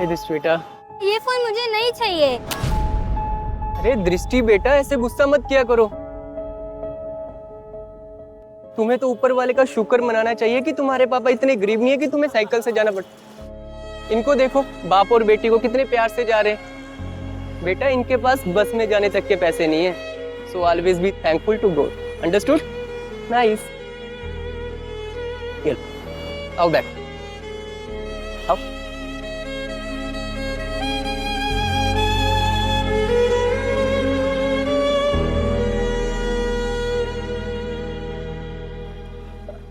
हे this बेटा। ये phone मुझे नहीं चाहिए। अरे दृष्टि बेटा, ऐसे गुस्सा मत किया करो। तुम्हें तो ऊपर वाले का शुक्र मनाना चाहिए कि तुम्हारे पापा इतने गरीब नहीं है कि तुम्हें साइकिल से जाना पड़ता। इनको देखो, बाप और बेटी को कितने प्यार से जा रहे हैं। बेटा, इनके पास बस में जाने तक के पैसे नहीं है। So always be thankful to God. Understood? Nice. आओ बैक, आओ।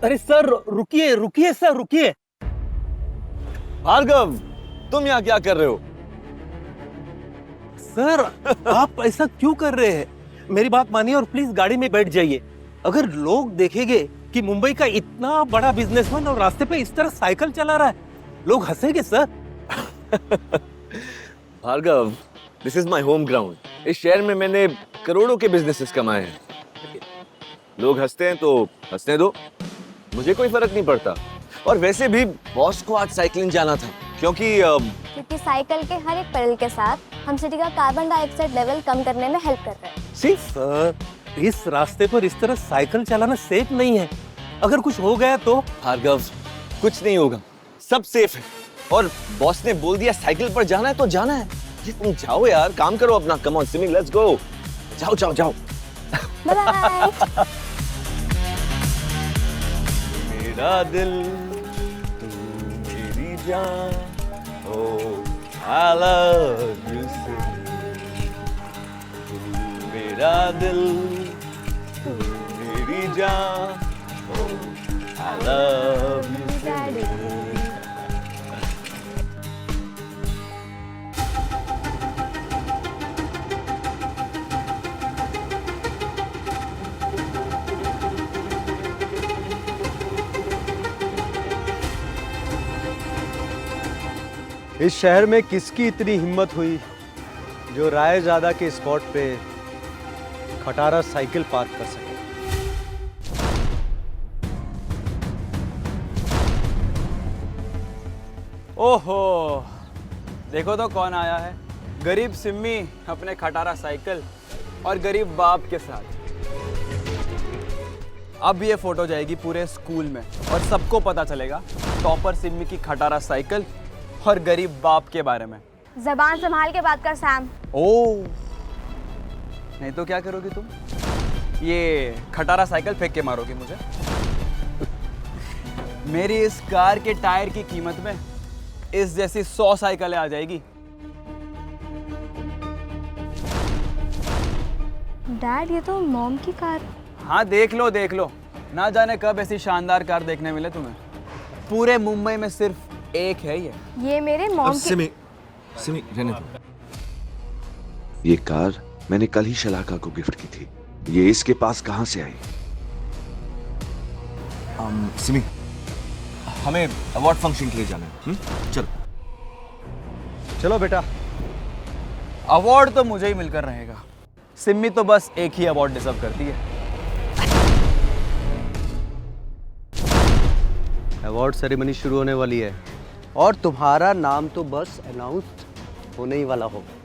अरे सर रुकिए रुकिए सर रुकिए। भार्गव, तुम यहाँ क्या कर रहे हो? सर आप ऐसा क्यों कर रहे हैं? मेरी बात मानिए और प्लीज गाड़ी में बैठ जाइए। अगर लोग देखेंगे कि मुंबई का इतना बड़ा बिजनेसमैन और रास्ते पे इस तरह साइकिल चला रहा है, लोग हंसेंगे sir. Bhargav, this is my home ground. इस शहर में मैंने करोड़ों के बिजनेसेस कमाए हैं। लोग हंसते हैं तो हंसने दो, मुझे कोई फर्क नहीं पड़ता। और वैसे भी बॉस को आज साइकिलिंग जाना था क्योंकि साइकिल के हर एक पेडल के साथ हम सिटी का कार्बन डाइऑक्साइड लेवल कम करने में हेल्प कर रहे हैं। सी सर, इस रास्ते पर इस तरह साइकिल चलाना सेफ नहीं है। अगर कुछ हो गया तो? भार्गव, कुछ नहीं होगा, सब सेफ है। और बॉस ने बोल दिया साइकिल पर जाना है तो जाना है। ये तुम जाओ यार, काम करो अपना। Come on Simi, let's go. जाओ जाओ जाओ। Bye bye. मेरा दिल तू मेरी जान, oh I love you Simi. तू मेरा दिल तू मेरी जान, oh I love you Simi. इस शहर में किसकी इतनी हिम्मत हुई जो रायजादा के स्पॉट पे खटारा साइकिल पार्क कर सके? ओहो, देखो तो कौन आया है। गरीब सिम्मी अपने खटारा साइकिल और गरीब बाप के साथ। अब ये फोटो जाएगी पूरे स्कूल में और सबको पता चलेगा टॉपर सिम्मी की खटारा साइकिल और गरीब बाप के बारे में। जबान संभाल के बात कर सैम। ओह, नहीं तो क्या करोगी तुम? ये खटारा साइकिल फेंक के मारोगी मुझे? मेरी इस कार के टायर की कीमत में इस जैसी 100 साइकिलें आ जाएगी। डैड, ये तो मॉम की कार। हाँ, देख लो, ना जाने कब ऐसी शानदार कार देखने मिले तुम्हें। पूरे मुंबई में सिर्फ एक है ये मेरे मॉम की। सिमी रहने दो। ये कार मैंने कल ही शलाका को गिफ्ट की थी। ये इसके पास कहां से आई? सिमी, हमें अवार्ड फंक्शन के लिए जाना है। चलो चलो बेटा। अवार्ड तो मुझे ही मिलकर रहेगा। सिम्मी तो बस एक ही अवार्ड डिजर्व करती है। अवार्ड सेरेमनी शुरू होने वाली है और तुम्हारा नाम तो बस अनाउंस होने ही वाला होगा।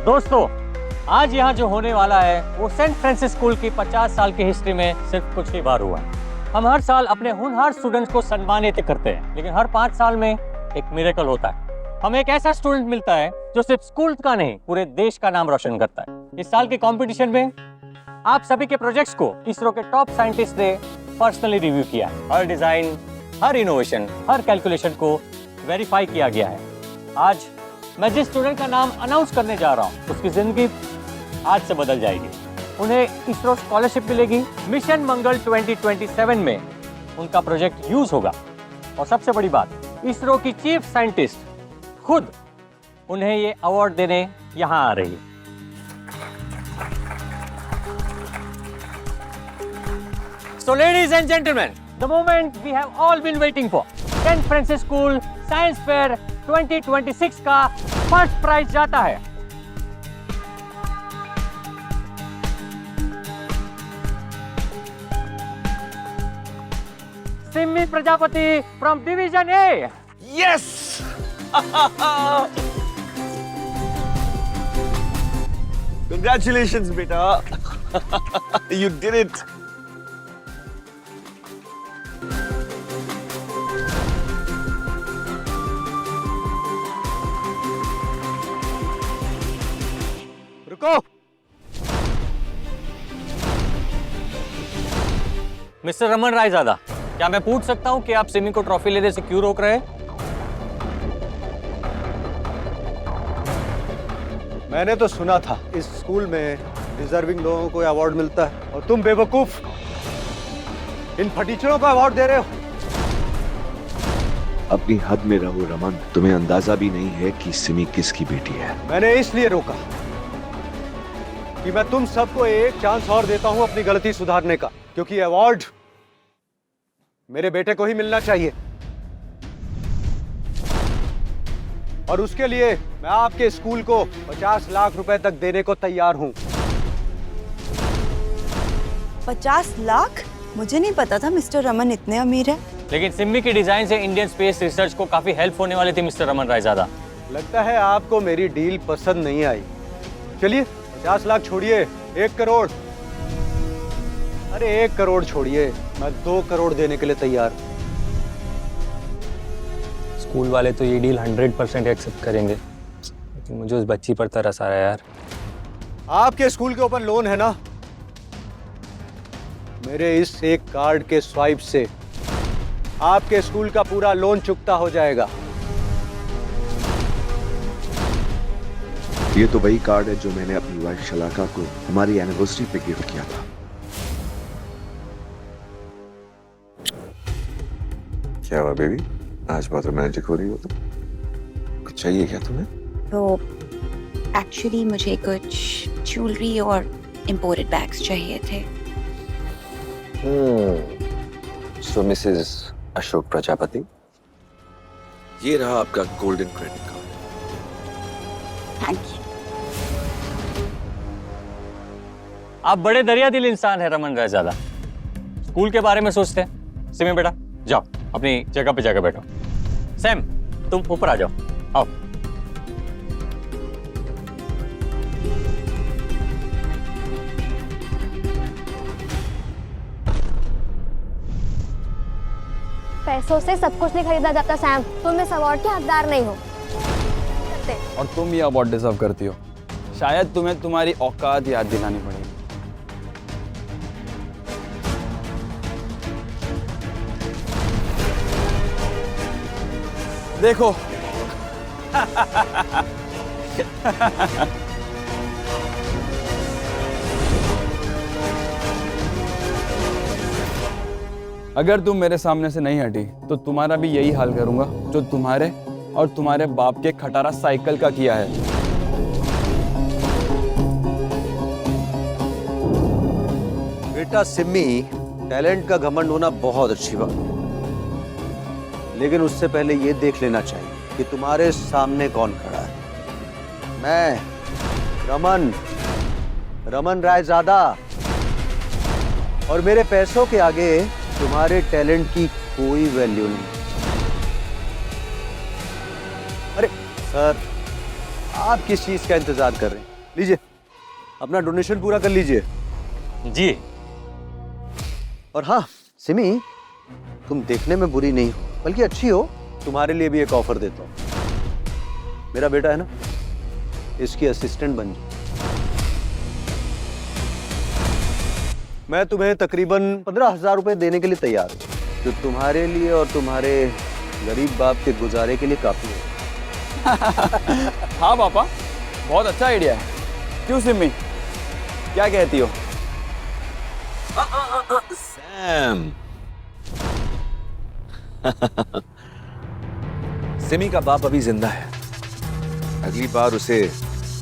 दोस्तों, आज यहाँ जो होने वाला है वो सेंट फ्रांसिस स्कूल की 50 साल की हिस्ट्री में सिर्फ कुछ ही बार हुआ है। हम हर साल अपने होनहार स्टूडेंट्स को सम्मानित करते हैं, लेकिन हर 5 साल में एक मिरेकल होता है। हमें एक ऐसा स्टूडेंट मिलता है जो सिर्फ स्कूल का नहीं, पूरे देश का नाम रोशन करता है। इस साल के कंपटीशन में आप सभी के प्रोजेक्ट्स को इसरो के टॉप साइंटिस्ट ने पर्सनली रिव्यू किया है। हर डिजाइन, हर इनोवेशन, हर कैलकुलेशन को वेरीफाई किया गया है। आज मैं जिस स्टूडेंट का नाम अनाउंस करने जा रहा हूँ, उसकी जिंदगी आज से बदल जाएगी। उन्हें इसरो स्कॉलरशिप मिलेगी। मिशन मंगल 2027 में उनका प्रोजेक्ट यूज होगा। और सबसे बड़ी बात, इसरो की चीफ साइंटिस्ट खुद उन्हें ये अवार्ड देने यहाँ आ रही है। So ladies and gentlemen, the moment we have all been waiting for, St. Francis School Science Fair 2026 का फर्स्ट प्राइज जाता है Simi Prajapati from division A. Yes congratulations बेटा यू डिड इट। रुको। मिस्टर रमन रायजादा, क्या मैं पूछ सकता हूं कि आप सिमी को ट्रॉफी लेने से क्यों रोक रहे हैं? मैंने तो सुना था इस स्कूल में डिजर्विंग लोगों को अवार्ड मिलता है और तुम बेवकूफ इन फटीचरों को अवार्ड दे रहे हो। अपनी हद में रहो रमन, तुम्हें अंदाजा भी नहीं है कि सिमी किसकी बेटी है। मैंने इसलिए रोका कि मैं तुम सबको एक चांस और देता हूं अपनी गलती सुधारने का, क्योंकि अवार्ड मेरे बेटे को ही मिलना चाहिए और उसके लिए मैं आपके स्कूल को 50 लाख रुपए तक देने को तैयार हूं। 50 लाख? मुझे नहीं पता था मिस्टर रमन इतने अमीर है। लेकिन सिमी की डिजाइन से इंडियन स्पेस रिसर्च को काफी हेल्प होने वाली थी मिस्टर रमन रायजादा। लगता है आपको मेरी डील पसंद नहीं आई। चलिए 50 लाख छोड़िए, 1 करोड़। अरे 1 करोड़ छोड़िए, मैं 2 करोड़ देने के लिए तैयार हूं। स्कूल वाले तो ये डील 100% एक्सेप्ट करेंगे, लेकिन मुझे उस बच्ची पर तरस आ रहा है यार। आपके स्कूल के ऊपर लोन है ना? मेरे इस एक कार्ड के स्वाइप से आपके स्कूल का पूरा लोन चुकता हो जाएगा। ये तो वही कार्ड है जो मैंने अपनी वाइफ शलाका को हमारी एनिवर्सरी पे गिफ्ट किया था। क्या हुआ बेबी, आज बहुत रोमांटिक हो रही हो तुम? कुछ चाहिए क्या तुम्हें? तो एक्चुअली मुझे कुछ ज्वेलरी और इंपोर्टेड बैग्स चाहिए थे। सो मिसेस अशोक प्रजापति, ये रहा आपका golden credit card. Thank you. आप बड़े दरिया दिल इंसान है रमन रायजादा। स्कूल के बारे में सोचते हैं। सिमी बेटा जाओ अपनी जगह पे जाकर बैठो। सैम तुम ऊपर आ जाओ, आओ। पैसों से सब कुछ नहीं खरीदा जाता सैम, तुम इस अवार्ड के हकदार नहीं हो। और तुम ये अवार्ड डिजर्व करती हो। शायद तुम्हें तुम्हारी औकात याद दिलानी पड़ेगी। देखो अगर तुम मेरे सामने से नहीं हटी तो तुम्हारा भी यही हाल करूंगा जो तुम्हारे और तुम्हारे बाप के खटारा साइकिल का किया है। बेटा सिमी, टैलेंट का घमंड होना बहुत अच्छी बात, लेकिन उससे पहले ये देख लेना चाहिए कि तुम्हारे सामने कौन खड़ा है। मैं रमन रायजादा, और मेरे पैसों के आगे तुम्हारे टैलेंट की कोई वैल्यू नहीं। अरे सर, आप किस चीज का इंतजार कर रहे हैं? लीजिए अपना डोनेशन पूरा कर लीजिए। जी। और हाँ सिमी, तुम देखने में बुरी नहीं हो बल्कि अच्छी हो। तुम्हारे लिए भी एक ऑफर देता हूं। मेरा बेटा है ना, इसकी असिस्टेंट बन जाओ। मैं तुम्हें तकरीबन 15,000 रुपए देने के लिए तैयार हूं, जो तुम्हारे लिए और तुम्हारे गरीब बाप के गुजारे के लिए काफी है। हाँ पापा, बहुत अच्छा आइडिया है। क्यों सिमी, क्या कहती हो? सैम सिमी का बाप अभी जिंदा है। अगली बार उसे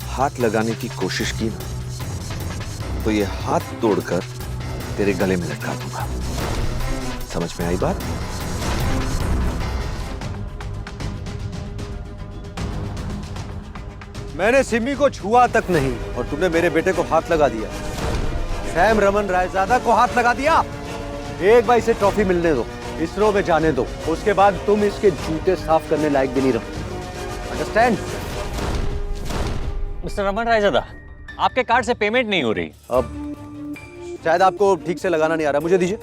हाथ लगाने की कोशिश की ना, तो ये हाथ तोड़कर तेरे गले में लटका दूंगा। समझ में आई बात? मैंने सिमी को छुआ तक नहीं और तुमने मेरे बेटे को हाथ लगा दिया। सैम रमन रायजादा को हाथ लगा दिया। एक बार इसे ट्रॉफी मिलने दो। इसरो में जाने दो, उसके बाद तुम इसके जूते साफ करने लायक भी नहीं रहो। अंडरस्टैंड? मिस्टर रमन रायजादा, आपके कार्ड से पेमेंट नहीं हो रही। अब शायद आपको ठीक से लगाना नहीं आ रहा, मुझे दीजिए।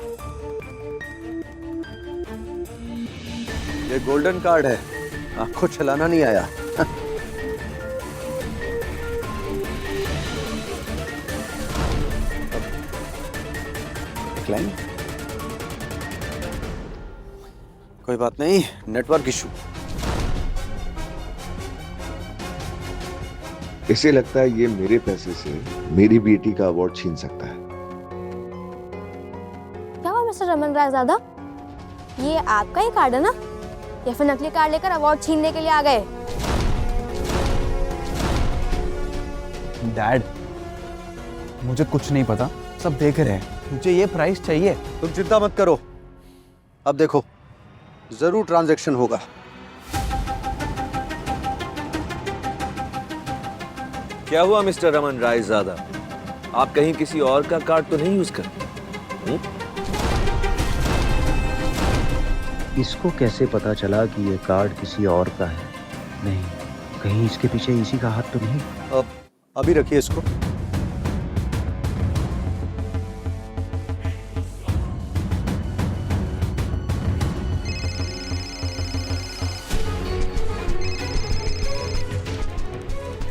ये गोल्डन कार्ड है, आपको चलाना नहीं आया। क्लाइंट, कोई बात नहीं, नेटवर्क इशू। इसे लगता है ये मेरे पैसे से मेरी बेटी का अवार्ड छीन सकता है। क्या हुआ मिस्टर रमन रायजादा, ये आपका ही कार्ड है ना, या फिर नकली कार्ड लेकर अवार्ड छीनने के लिए आ गए? डैड, मुझे कुछ नहीं पता, सब देख रहे हैं। मुझे ये प्राइस चाहिए। तुम चिंता मत करो, अब देखो जरूर ट्रांजैक्शन होगा। क्या हुआ मिस्टर रमन रायजादा, आप कहीं किसी और का कार्ड तो नहीं यूज करते? इसको कैसे पता चला कि ये कार्ड किसी और का है? नहीं, कहीं इसके पीछे इसी का हाथ तो नहीं? अभी रखिए इसको।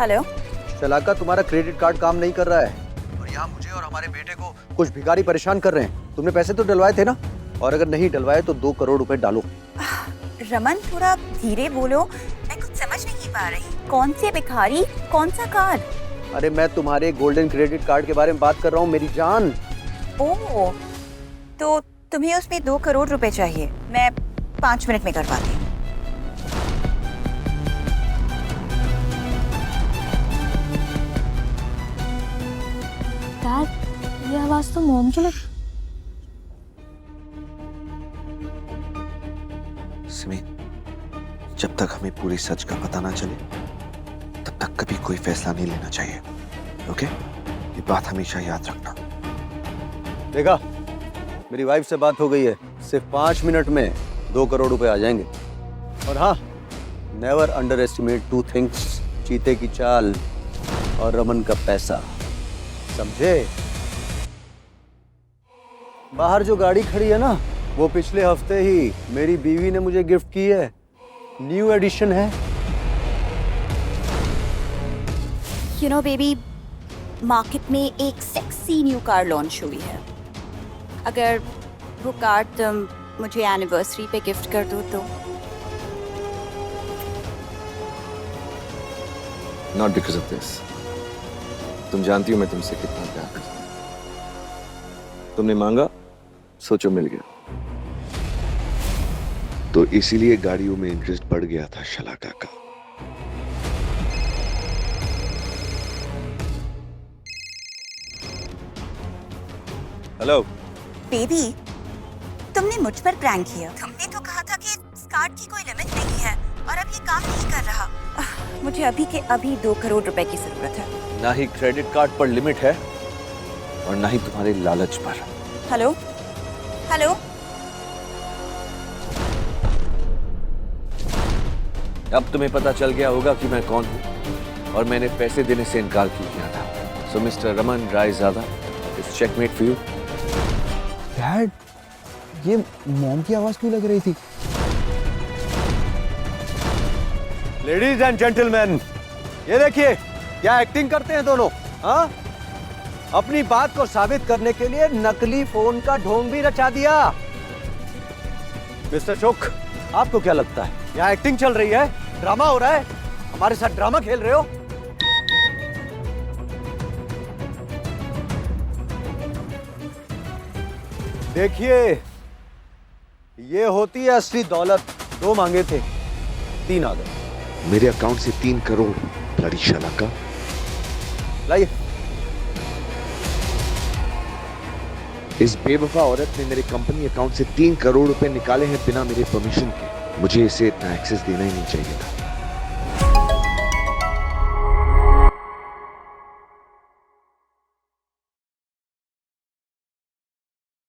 हेलो, चलाका, तुम्हारा क्रेडिट कार्ड काम नहीं कर रहा है और यहाँ मुझे और हमारे बेटे को कुछ भिखारी परेशान कर रहे हैं। तुमने पैसे तो डलवाए थे ना, और अगर नहीं डलवाए तो 2 करोड़ रुपए डालो। रमन थोड़ा धीरे बोलो, मैं कुछ समझ नहीं पा रही। कौन से भिखारी, कौन सा कार्ड? अरे मैं तुम्हारे गोल्डन क्रेडिट कार्ड के बारे में बात कर रहा हूँ मेरी जान। ओह, तो तुम्हें उसमें 2 करोड़ रुपए चाहिए। मैं 5 मिनट में करवाती हूँ। यार, ये आवाज तो मोम की लग। सिमी, जब तक हमें पूरी सच का पता ना चले तब तक कभी कोई फैसला नहीं लेना चाहिए। ओके, ये बात हमेशा याद रखना। देखा, मेरी वाइफ से बात हो गई है, सिर्फ 5 मिनट में 2 करोड़ रुपए आ जाएंगे। और हाँ, नेवर अंडर एस्टिमेट 2 थिंग्स, चीते की चाल और रमन का पैसा, समझे? बाहर जो गाड़ी खड़ी है ना, वो पिछले हफ्ते ही मेरी बीवी ने मुझे गिफ्ट की है, न्यू एडिशन है। यू नो बेबी, मार्केट में एक सेक्सी न्यू कार लॉन्च हुई है। अगर वो कार तुम मुझे एनिवर्सरी पे गिफ्ट कर दो तो। Not because of this. तुम जानती हो मैं तुमसे कितना प्यार करता हूं। तुमने मांगा, सोचो मिल गया। तो इसीलिए गाड़ियों में इंटरेस्ट बढ़ गया था शलाका का। हेलो बेबी, तुमने मुझ पर प्रैंक किया। तुमने तो कहा था कि इस कार्ड की कोई लिमिट नहीं है, और अब ये काम नहीं कर रहा। मुझे अभी के अभी 2 करोड़ रुपए की जरूरत है। ना ही क्रेडिट कार्ड पर लिमिट है और ना ही तुम्हारे लालच पर। हेलो हेलो, अब तुम्हें पता चल गया होगा कि मैं कौन हूं और मैंने पैसे देने से इनकार क्यों किया था। So mister Raman Raizada, it's checkmate for you. Dad, ये मॉम की आवाज क्यों लग रही थी? लेडीज एंड जेंटलमैन, ये देखिए क्या एक्टिंग करते हैं दोनों। हाँ, अपनी बात को साबित करने के लिए नकली फोन का ढोंग भी रचा दिया। मिस्टर चोक, आपको क्या लगता है यहाँ एक्टिंग चल रही है, ड्रामा हो रहा है? हमारे साथ ड्रामा खेल रहे हो? देखिए, ये होती है असली दौलत। 2 मांगे थे, 3 आ गए। मेरे अकाउंट से 3 करोड़ ब्लडी शलाका। लाइए। इस बेवफा औरत ने मेरे कंपनी अकाउंट से 3 करोड़ रुपए निकाले हैं बिना मेरे परमिशन के। मुझे इसे इतना एक्सेस देना ही नहीं चाहिए था।